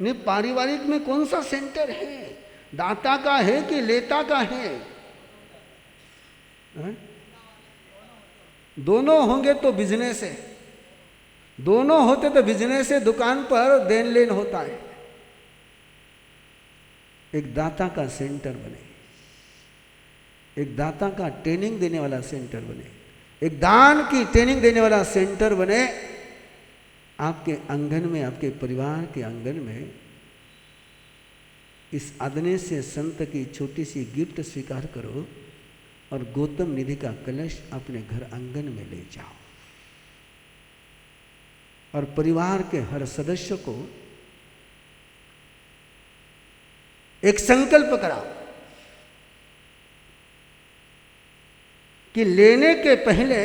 नहीं, पारिवारिक में कौन सा सेंटर है? दाता का है कि लेता का है? हाँ? दोनों होंगे तो बिजनेस है। दोनों होते तो बिजनेस है, दुकान पर देन लेन होता है। एक दाता का सेंटर बने, एक दाता का ट्रेनिंग देने वाला सेंटर बने, एक दान की ट्रेनिंग देने वाला सेंटर बने। आपके आंगन में, आपके परिवार के आंगन में इस अदने से संत की छोटी सी गिफ्ट स्वीकार करो और गौतम निधि का कलश अपने घर आंगन में ले जाओ। और परिवार के हर सदस्य को एक संकल्प कराओ कि लेने के पहले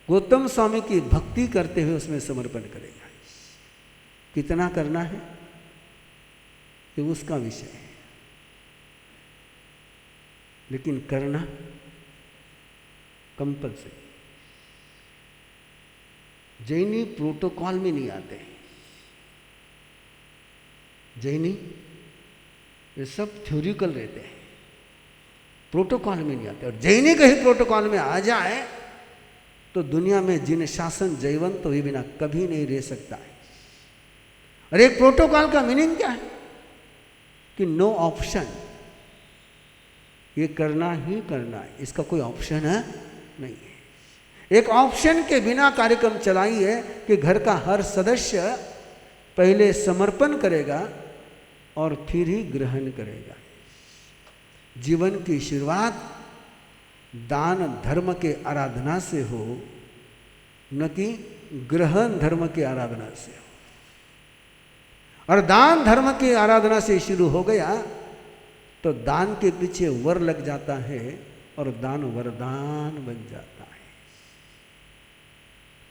गौतम स्वामी की भक्ति करते हुए उसमें समर्पण करेगा। कितना करना है ये उसका विषय है, लेकिन करना कंपल्सरी। जैनी प्रोटोकॉल में नहीं आते। जैनी ये सब थ्योरिकल रहते हैं, प्रोटोकॉल में नहीं आते। और जैनी कहीं प्रोटोकॉल में आ जाए तो दुनिया में जिन शासन जैवन तो ये बिना कभी नहीं रह सकता है। और एक प्रोटोकॉल का मीनिंग क्या है कि नो ऑप्शन, ये करना ही करना है, इसका कोई ऑप्शन है नहीं है। एक ऑप्शन के बिना कार्यक्रम चलाई है कि घर का हर सदस्य पहले समर्पण करेगा और फिर ही ग्रहण करेगा। जीवन की शुरुआत दान धर्म के आराधना से हो, न कि ग्रहण धर्म के आराधना से हो। और दान धर्म की आराधना से शुरू हो गया तो दान के पीछे वर लग जाता है और दान वरदान बन जाता है।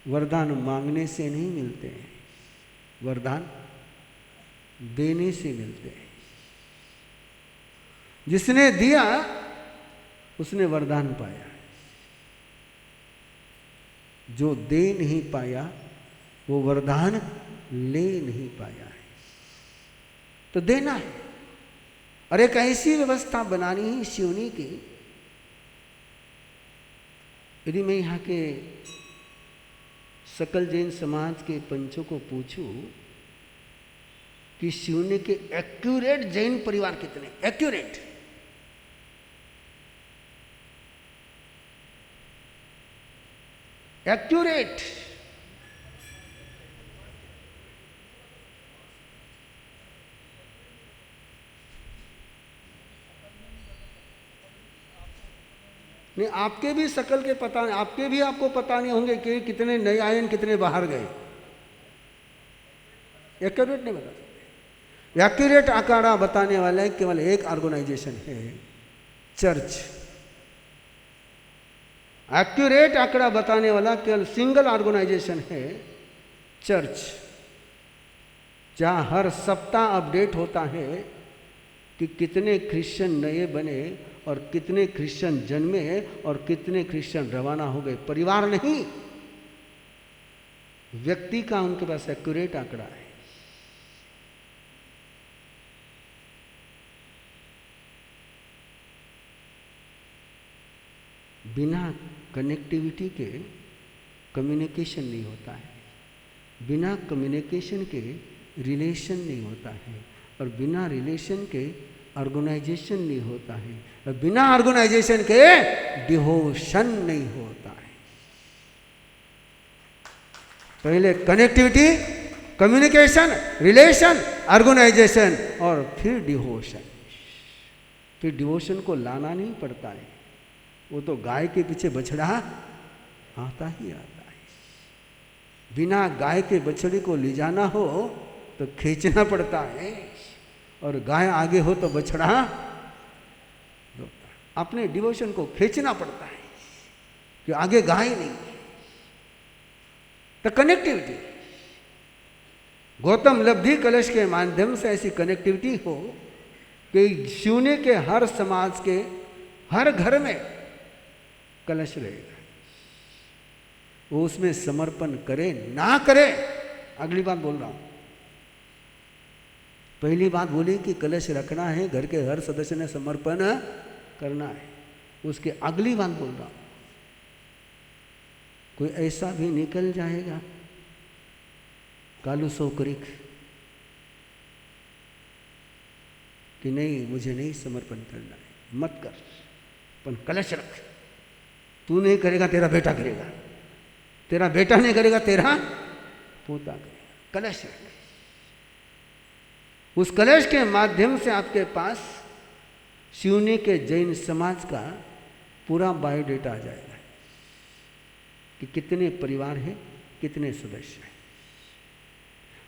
वरदान मांगने से नहीं मिलते हैं, वरदान देने से मिलते हैं। जिसने दिया उसने वरदान पाया, जो दे नहीं पाया वो वरदान ले नहीं पाया है। तो देना है। और एक ऐसी व्यवस्था बनानी है शिवनी की। यदि मैं यहाँ के सकल जैन समाज के पंचों को पूछूं कि शिवनी के एक्यूरेट जैन परिवार कितने, एक्यूरेट एक्यूरेट नहीं, आपके भी सकल के पता नहीं, आपके भी आपको पता नहीं होंगे कि कितने नए आए कितने बाहर गए। एक्यूरेट नहीं बता सकते। एक्यूरेट आंकड़ा बताने वाला केवल एक ऑर्गेनाइजेशन है, चर्च। एक्यूरेट आंकड़ा बताने वाला केवल सिंगल ऑर्गेनाइजेशन है, चर्च, जहां हर सप्ताह अपडेट होता है कि कितने क्रिश्चियन नए बने और कितने क्रिश्चियन जन्मे और कितने क्रिश्चियन रवाना हो गए। परिवार नहीं, व्यक्ति का उनके पास एक्यूरेट आंकड़ा है। बिना कनेक्टिविटी के कम्युनिकेशन नहीं होता है, बिना कम्युनिकेशन के रिलेशन नहीं होता है, और बिना रिलेशन के ऑर्गेनाइजेशन नहीं होता है, और बिना ऑर्गेनाइजेशन के डिवोशन नहीं होता है। पहले कनेक्टिविटी, कम्युनिकेशन, रिलेशन, ऑर्गेनाइजेशन और फिर डिवोशन। फिर डिवोशन को लाना नहीं पड़ता है, वो तो गाय के पीछे बछड़ा आता ही आता है। बिना गाय के बछड़े को ले जाना हो तो खींचना पड़ता है, और गाय आगे हो तो बछड़ा अपने डिवोशन को खींचना पड़ता है कि आगे गाय नहीं है। तो कनेक्टिविटी, गौतम लब्धि कलश के माध्यम से ऐसी कनेक्टिविटी हो कि शिवने के हर समाज के हर घर में कलश रहेगा, वो उसमें समर्पण करे ना करे। अगली बात बोल रहा हूं, पहली बात बोली कि कलश रखना है, घर के हर सदस्य ने समर्पण करना है। उसके अगली बात बोल रहा हूं, कोई ऐसा भी निकल जाएगा कालू सोकरिक कि नहीं मुझे नहीं समर्पण करना है, मत कर, पर कलश रख। तू नहीं करेगा तेरा बेटा करेगा, तेरा बेटा नहीं करेगा तेरा पोता करेगा। कलश रख। उस कलश के माध्यम से आपके पास शिवनी के जैन समाज का पूरा बायोडेटा आ जाएगा कि कितने परिवार हैं, कितने सदस्य हैं।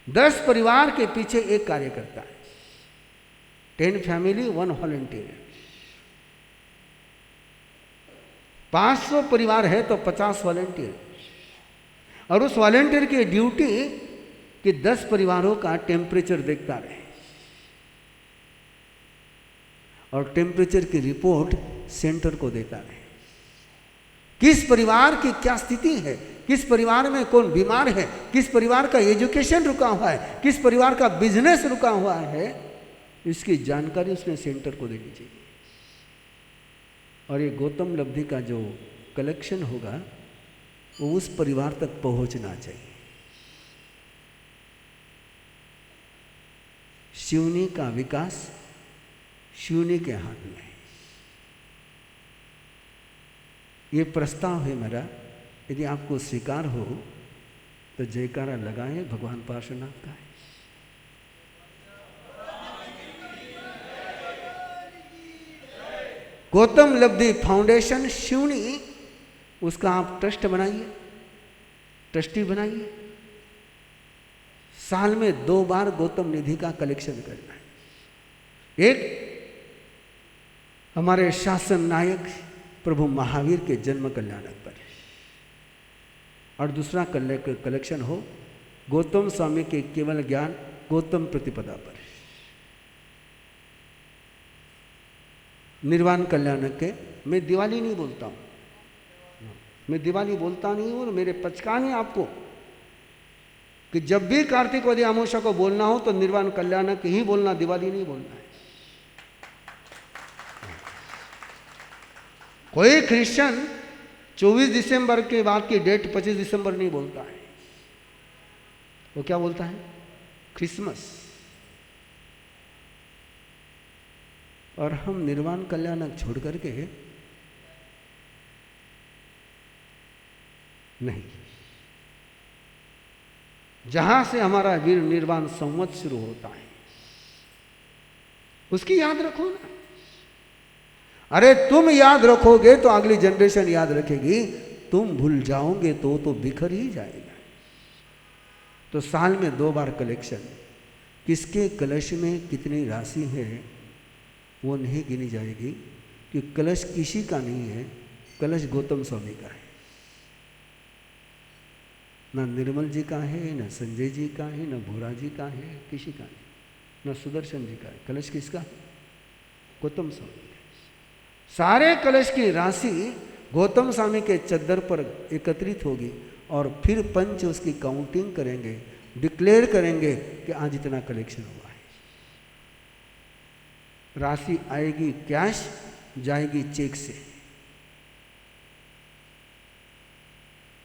10 परिवार के पीछे एक कार्यकर्ता है, 10 फैमिली 1 वॉलंटियर। 500 परिवार है तो 50 वॉलंटियर, और उस वॉलंटियर की ड्यूटी कि 10 परिवारों का टेम्परेचर देखता रहे और टेम्परेचर की रिपोर्ट सेंटर को देता रहे। किस परिवार की क्या स्थिति है, किस परिवार में कौन बीमार है, किस परिवार का एजुकेशन रुका हुआ है, किस परिवार का बिजनेस रुका हुआ है, इसकी जानकारी उसने सेंटर को देनी चाहिए। और ये गौतम लब्धि का जो कलेक्शन होगा वो उस परिवार तक पहुंचना चाहिए। शिवनी का विकास शिवनी के हाथ में है। ये प्रस्ताव है मेरा, यदि आपको स्वीकार हो तो जयकारा लगाएं भगवान पार्श्वनाथ का। गौतम लब्धि फाउंडेशन शिवनी, उसका आप ट्रस्ट बनाइए, ट्रस्टी बनाइए। साल में 2 बार गौतम निधि का कलेक्शन करना है। एक हमारे शासन नायक प्रभु महावीर के जन्म कल्याणक पर, और दूसरा कलेक्शन हो गौतम स्वामी के केवल ज्ञान गौतम प्रतिपदा पर। निर्वाण कल्याणक के, मैं दिवाली नहीं बोलता हूँ, मैं दिवाली बोलता नहीं हूँ, और मेरे पचकाने आपको कि जब भी कार्तिक वदी अमावस्या को बोलना हो तो निर्वाण कल्याणक ही बोलना, दिवाली नहीं बोलना है। कोई क्रिश्चियन 24 दिसंबर के बाद की डेट 25 दिसंबर नहीं बोलता है, वो क्या बोलता है? क्रिसमस। और हम निर्वाण कल्याणक छोड़ करके नहीं, जहां से हमारा वीर निर्वाण संवत शुरू होता है उसकी याद रखो ना। अरे तुम याद रखोगे तो अगली जनरेशन याद रखेगी, तुम भूल जाओगे तो बिखर ही जाएगा। तो साल में 2 बार कलेक्शन, किसके कलश में कितनी राशि है वो नहीं गिनी जाएगी, कि कलश किसी का नहीं है, कलश गौतम स्वामी का है। ना निर्मल जी का है, ना संजय जी का है, ना भोरा जी का है, किसी का नहीं, ना सुदर्शन जी का है। कलश किसका है? गौतम स्वामी का। सारे कलश की राशि गौतम स्वामी के चद्दर पर एकत्रित होगी, और फिर पंच उसकी काउंटिंग करेंगे, डिक्लेयर करेंगे कि आज इतना कलेक्शन हुआ है। राशि आएगी कैश, जाएगी चेक से।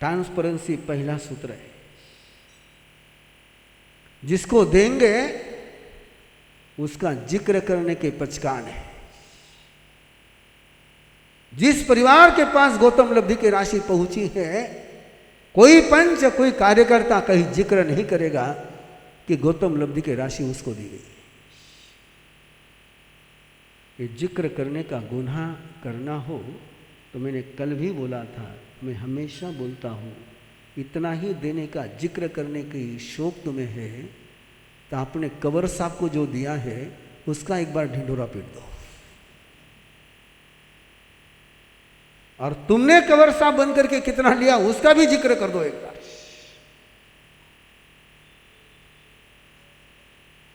ट्रांसपेरेंसी पहला सूत्र है। जिसको देंगे उसका जिक्र करने के पचकान है। जिस परिवार के पास गौतम लब्धि की राशि पहुंची है, कोई पंच कोई कार्यकर्ता कहीं जिक्र नहीं करेगा कि गौतम लब्धि की राशि उसको दी गई। ये जिक्र करने का गुनाह करना हो तो मैंने कल भी बोला था, मैं हमेशा बोलता हूँ, इतना ही देने का जिक्र करने की शौक तुम्हें है तो आपने कंवर साहब को जो दिया है उसका एक बार ढिंढोरा पीट दो। और तुमने कंवर साहब बन करके कितना लिया उसका भी जिक्र कर दो एक बार।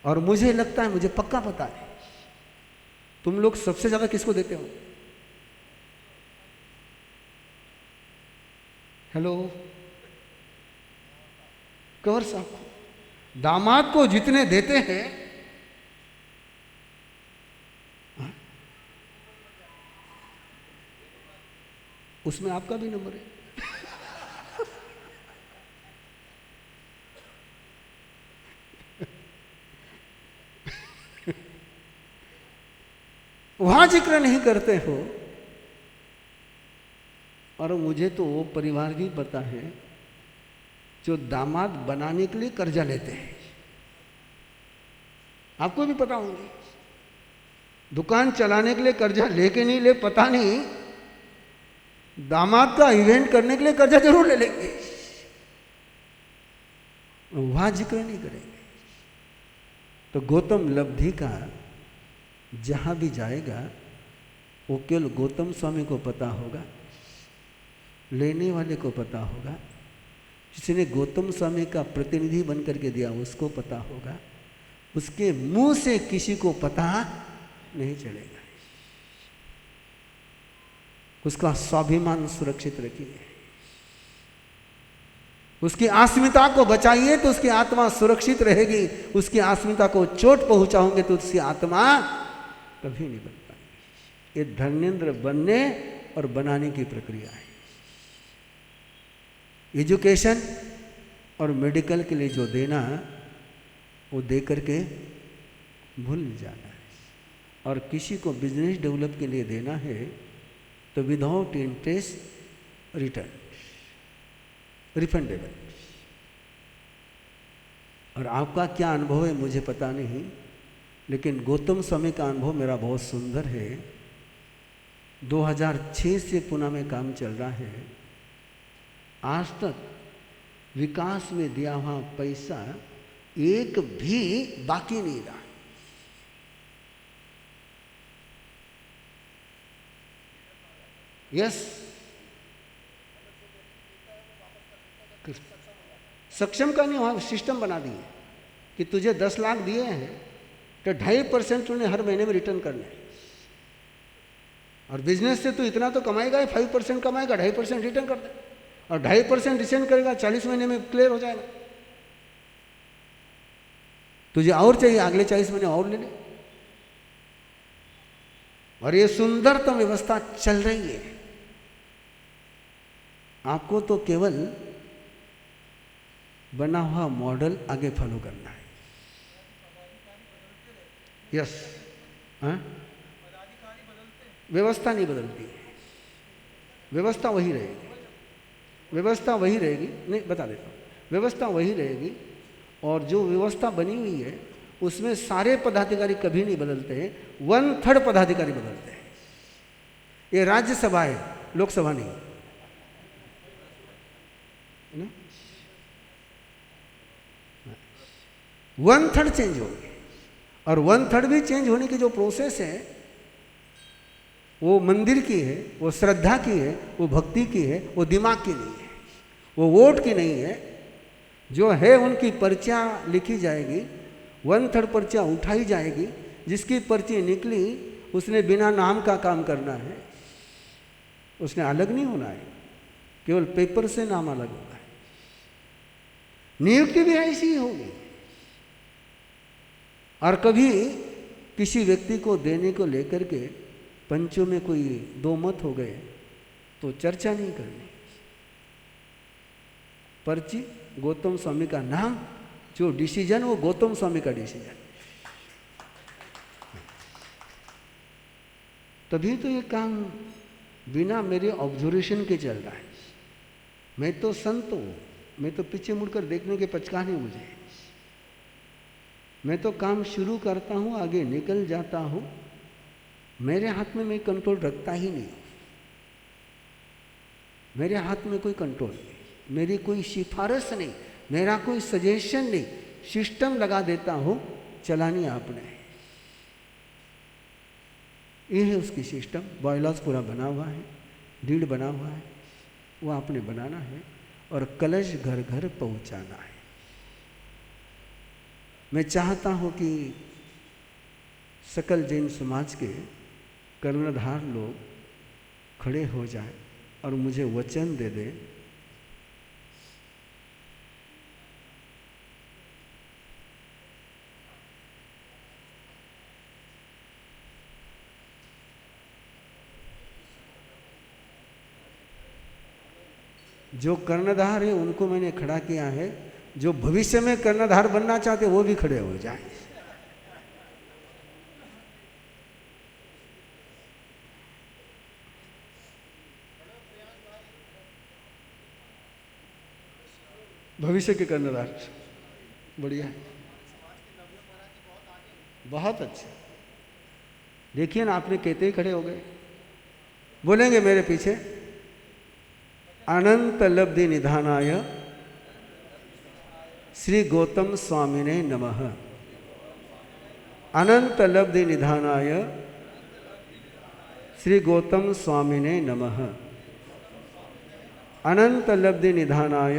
और मुझे लगता है, मुझे पक्का पता है, तुम लोग सबसे ज्यादा किसको देते हो? हेलो, कंवर साहब को। दामाद को जितने देते हैं, उसमें आपका भी नंबर है। वहां जिक्र नहीं करते हो। और मुझे तो वो परिवार भी पता है जो दामाद बनाने के लिए कर्जा लेते हैं। आपको भी पता होंगे, दुकान चलाने के लिए कर्जा लेके नहीं ले पता नहीं, दामाद का इवेंट करने के लिए कर्जा जरूर ले लेंगे। वहां जिक्र नहीं करेंगे। तो गौतम लब्धि का जहां भी जाएगा वो केवल गौतम स्वामी को पता होगा, लेने वाले को पता होगा, जिसने गौतम स्वामी का प्रतिनिधि बन करके दिया उसको पता होगा। उसके मुंह से किसी को पता नहीं चलेगा। उसका स्वाभिमान सुरक्षित रखिए, उसकी अस्मिता को बचाइए तो उसकी आत्मा सुरक्षित रहेगी। उसकी अस्मिता को चोट पहुंचाओगे तो उसकी आत्मा कभी नहीं बन पाएगी। ये धर्मेंद्र बनने और बनाने की प्रक्रिया है। एजुकेशन और मेडिकल के लिए जो देना वो दे करके भूल जाना है। और किसी को बिजनेस डेवलप के लिए देना है तो विदाउट इंटरेस्ट रिटर्न, रिफंडेबल। और आपका क्या अनुभव है मुझे पता नहीं, लेकिन गौतम स्वामी का अनुभव मेरा बहुत सुंदर है। 2006 से पुणे में काम चल रहा है। आज तक विकास में दिया हुआ पैसा एक भी बाकी नहीं रहा। यस, सक्षम का नहीं, वहां सिस्टम बना दिए कि तुझे 10 लाख दिए हैं तो 2.5% उन्हें हर महीने में रिटर्न करने। और बिजनेस से तो इतना तो कमाएगा ही, 5% कमाएगा, 2.5% रिटर्न कर दे। और 2.5% रिटर्न करेगा, 40 महीने में क्लियर हो जाएगा। तुझे और चाहिए, अगले 40 महीने और ले ले। और ये सुंदरतम व्यवस्था चल रही है। आपको तो केवल बना हुआ मॉडल आगे फॉलो करना है। यस, व्यवस्था नहीं बदलती, व्यवस्था वही रहेगी। व्यवस्था वही रहेगी, नहीं बता देता हूँ, व्यवस्था वही रहेगी। और जो व्यवस्था बनी हुई है उसमें सारे पदाधिकारी कभी नहीं बदलते हैं, 1/3 पदाधिकारी बदलते हैं। ये राज्यसभा है, लोकसभा नहीं है ना। 1/3 चेंज होगी। और 1/3 भी चेंज होने की जो प्रोसेस है वो मंदिर की है, वो श्रद्धा की है, वो भक्ति की है, वो दिमाग की नहीं है, वो वोट की नहीं है। जो है उनकी पर्चियाँ लिखी जाएगी, 1/3 पर्चियाँ उठाई जाएगी। जिसकी पर्ची निकली उसने बिना नाम का काम करना है, उसने अलग नहीं होना है, केवल पेपर से नाम अलग होगा। नियुक्ति भी ऐसी ही होगी। और कभी किसी व्यक्ति को देने को लेकर के पंचों में कोई 2 मत हो गए तो चर्चा नहीं करनी। पर्ची, गौतम स्वामी का नाम, जो डिसीजन वो गौतम स्वामी का डिसीजन। तभी तो ये काम बिना मेरे ऑब्जर्वेशन के चल रहा है। मैं तो संत हूँ, मैं तो पीछे मुड़कर देखने के पचका नहीं मुझे। मैं तो काम शुरू करता हूँ, आगे निकल जाता हूँ, मेरे हाथ में मैं कंट्रोल रखता ही नहीं। मेरे हाथ में कोई कंट्रोल नहीं, मेरी कोई सिफारिश नहीं, मेरा कोई सजेशन नहीं, सिस्टम लगा देता हूँ, चलानी आपने। ये है उसकी सिस्टम। बॉयलर्स पूरा बना हुआ है, रीढ़ बना हुआ है, वो आपने बनाना है और कलश घर घर पहुंचाना है। मैं चाहता हूं कि सकल जैन समाज के कर्णधार लोग खड़े हो जाएं और मुझे वचन दे दें जो कर्णधार है उनको मैंने खड़ा किया है, जो भविष्य में कर्णधार बनना चाहते वो भी खड़े हो जाएं। भविष्य के कर्णधार बढ़िया, बहुत अच्छे। देखिए ना, आपने कहते ही खड़े हो गए। बोलेंगे मेरे पीछे, अनंत लब्धि निधानाय श्री गौतम स्वामिने नमः। अनंत लब्धि निधानाय श्री गौतम स्वामिने नमः। अनंत लब्धि निधानाय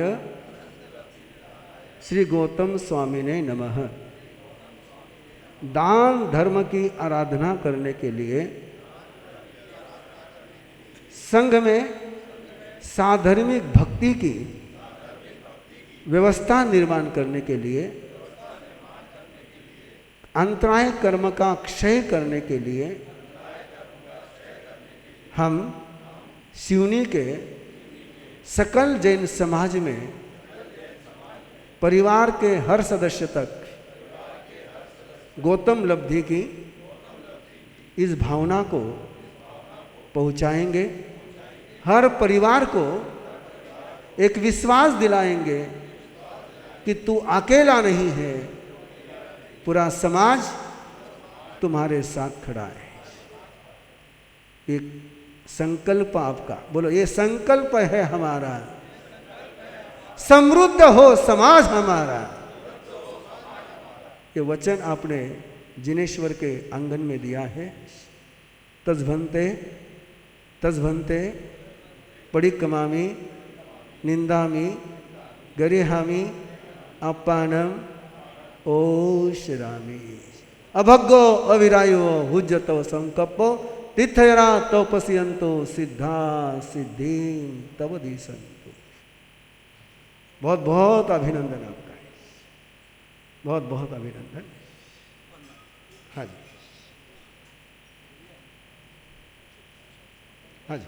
श्री गौतम स्वामिने नमः। दान धर्म की आराधना करने के लिए संघ में साधर्मिक भक्ति की व्यवस्था निर्माण करने के लिए, अंतराय कर्म का क्षय करने के लिए हम सिवनी के सकल जैन समाज में परिवार के हर सदस्य तक गौतम लब्धि की इस भावना को पहुंचाएंगे। हर परिवार को एक विश्वास दिलाएंगे कि तू अकेला नहीं है, पूरा समाज तुम्हारे साथ खड़ा है। एक संकल्प आपका, बोलो ये संकल्प है हमारा, समृद्ध हो समाज हमारा। ये वचन आपने जिनेश्वर के आंगन में दिया है। तजभंते तजभंते पडिक्कमामि निंदामि गरिहामि अपानम ओशरामि। अभग्गो अविरायो हुज्जतो संकप्पो तीर्थयरा तपस्यन्तो सिद्धा सिद्धि तव दिशन्तु। बहुत बहुत अभिनंदन आपका, बहुत बहुत अभिनंदन। हाँ जी, हाँ जी।